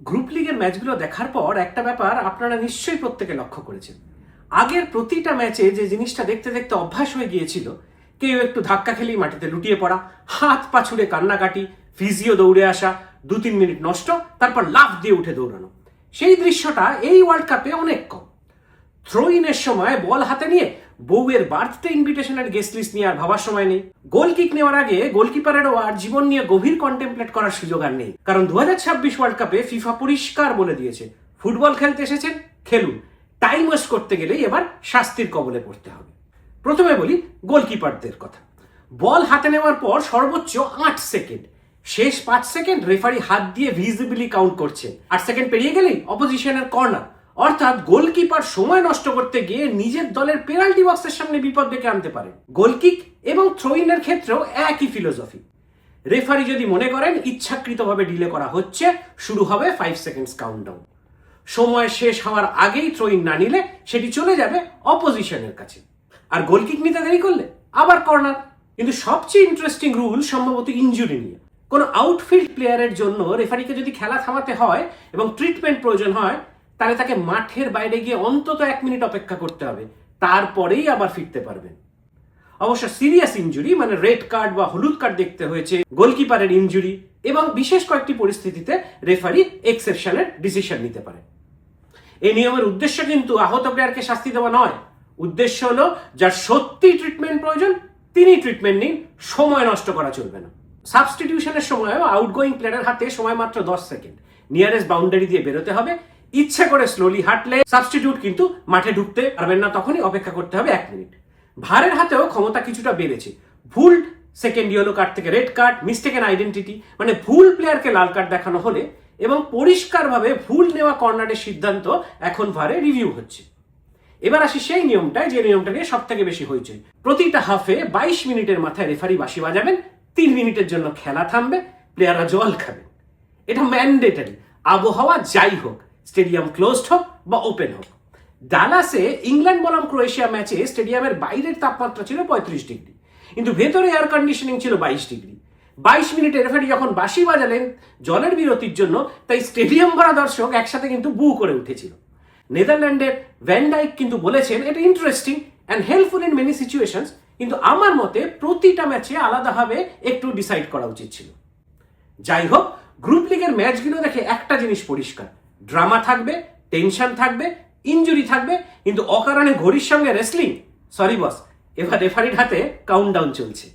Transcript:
Group লিগের ম্যাচগুলো দেখার পর একটা ব্যাপার আপনারা নিশ্চয়ই প্রত্যেকে লক্ষ্য করেছেন। আগের প্রতিটা ম্যাচে যে জিনিসটা দেখতে দেখতে অভ্যাস হয়ে গিয়েছিল, কেউ একটু ধাক্কা খেলেই মাটিতে লুটিয়ে পড়া, হাত পা ছুড়ে কান্নাকাটি, ফিজিও দৌড়ে আসা, 2-3 মিনিট নষ্ট, তারপর লাফ দিয়ে উঠে দৌড়ানো, সেই দৃশ্যটা এই ওয়ার্ল্ড কাপে অনেক কম। থ্রো ইনের সময় বল হাতে নিয়ে বউয়ের বার্থডে ইনভিটেশনের গেস্ট লিস্ট নিয়ে আর ভাবার সময় নেই। গোল কিক নেওয়ার আগে গোলকিপারেরও আর জীবন নিয়ে গভীর কন্টেমপ্লেট করার সুযোগ আর নেই, কারণ 2026 ওয়ার্ল্ড কাপে ফিফা পরিষ্কার বলে দিয়েছে, ফুটবল খেলতে এসেছেন, খেলুন, টাইম ওয়েস্ট করতে গেলেই এবার শাস্তির কবলে পড়তে হবে। প্রথমে বলি গোলকিপারদের কথা। বল হাতে নেওয়ার পর সর্বোচ্চ 8 সেকেন্ড, শেষ 5 সেকেন্ড রেফারি হাত দিয়ে ভিজিবলি কাউন্ট করছে। 8 সেকেন্ড পেরিয়ে গেলেই অপোজিশনের কর্নার, অর্থাৎ গোলকিপার সময় নষ্ট করতে গিয়ে নিজের দলের পেনাল্টি বক্সের সামনে বিপদ ডেকে আনতে পারে। গোলকিক এবং থ্রোইনের ক্ষেত্রেও একই ফিলোসফি। রেফারি যদি মনে করেন ইচ্ছাকৃতভাবে ডিলে করা হচ্ছে, শুরু হবে 5 সেকেন্ডস কাউন্টডাউন। সময় শেষ হওয়ার আগেই থ্রোইন না নিলে সেটি চলে যাবে অপোজিশনের কাছে, আর গোলকিক নিতে দেরি করলে আবার কর্নার। কিন্তু সবচেয়ে ইন্টারেস্টিং রুল সম্ভবত ইনজুরি নিয়ে। কোনো আউটফিল্ড প্লেয়ারের জন্য রেফারিকে যদি খেলা থামাতে হয় এবং ট্রিটমেন্ট প্রয়োজন হয়, তাহলে তাকে মাঠের বাইরে গিয়ে অন্তত 1 মিনিট অপেক্ষা করতে হবে, তারপরেই আবার ফিরতে পারবেন। অবশ্য সিরিয়াস ইনজুরি মানে রেড কার্ড বা হলুদ কার্ড দেখতে হয়েছে, গোলকিপারের ইনজুরি এবং বিশেষ কয়েকটি পরিস্থিতিতে রেফারি এক্সেপশনের ডিসিশন নিতে পারে। এই নিয়মের উদ্দেশ্য কিন্তু আহত প্লেয়ারকে শাস্তি দেওয়া নয়, উদ্দেশ্য হলো যার সত্যি ট্রিটমেন্ট প্রয়োজন তিনি ট্রিটমেন্ট নিন, সময় নষ্ট করা চলবে না। সাবস্টিটিউশনের সময় আউটগোয়িং প্লেয়ারের হাতে সময় মাত্র 10 সেকেন্ড, নিয়ারেস্ট বাউন্ডারি দিয়ে বেরোতে হবে। ইচ্ছা করে স্লোলি হাঁটলে সাবস্টিটিউট কিন্তু মাঠে ঢুকতে পারবেন না, তখনই অপেক্ষা করতে হবে 1 মিনিট। ভারের হাতেও ক্ষমতা কিছুটা বেড়েছে। ভুল সেকেন্ড ইয়েলো কার্ড থেকে রেড কার্ড, মিস্টেকেন আইডেন্টিটি মানে ভুল প্লেয়ারকে লাল কার্ড দেখানো হলে এবং পরিষ্কারভাবে ভুল নেওয়া কর্নারের সিদ্ধান্ত এখন ভারে রিভিউ হচ্ছে। এবার আসি সেই নিয়মটায় যে নিয়মটা নিয়ে সব থেকে বেশি হয়েছে। প্রতিটা হাফে 22 মিনিটের মাথায় রেফারি বাঁশি বাজাবেন, 3 মিনিটের জন্য খেলা থামবে, প্লেয়াররা জল খাবেন। এটা ম্যান্ডেটারি, আবহাওয়া যাই হোক, স্টেডিয়াম ক্লোজড হোক বা ওপেন হোক। ডালাসে ইংল্যান্ড বনাম ক্রোয়েশিয়া ম্যাচে স্টেডিয়ামের বাইরের তাপমাত্রা ছিল 35 ডিগ্রি, কিন্তু ভেতরে এয়ার কন্ডিশনিং ছিল 22 ডিগ্রি। 22 মিনিটে রেফারি যখন বাঁশি বাজালেন জলের বিরতির জন্য, তাই স্টেডিয়াম ভরা দর্শক একসাথে কিন্তু বু করে উঠেছিল। নেদারল্যান্ডের ভ্যান ডাইক কিন্তু বলেছেন এটা interesting and helpful in many situations, কিন্তু আমার মতে প্রতিটা ম্যাচে আলাদাভাবে একটু ডিসাইড করা উচিত ছিল। যাই হোক, গ্রুপ লিগের ম্যাচগুলো দেখে একটা জিনিস পরিষ্কার, ড্রামা থাকবে, টেনশন থাকবে, ইনজুরি থাকবে, কিন্তু অকারণে ঘড়ির সঙ্গে রেসলিং, সরি বস, এবার রেফারির হাতে কাউন্টডাউন চলছে।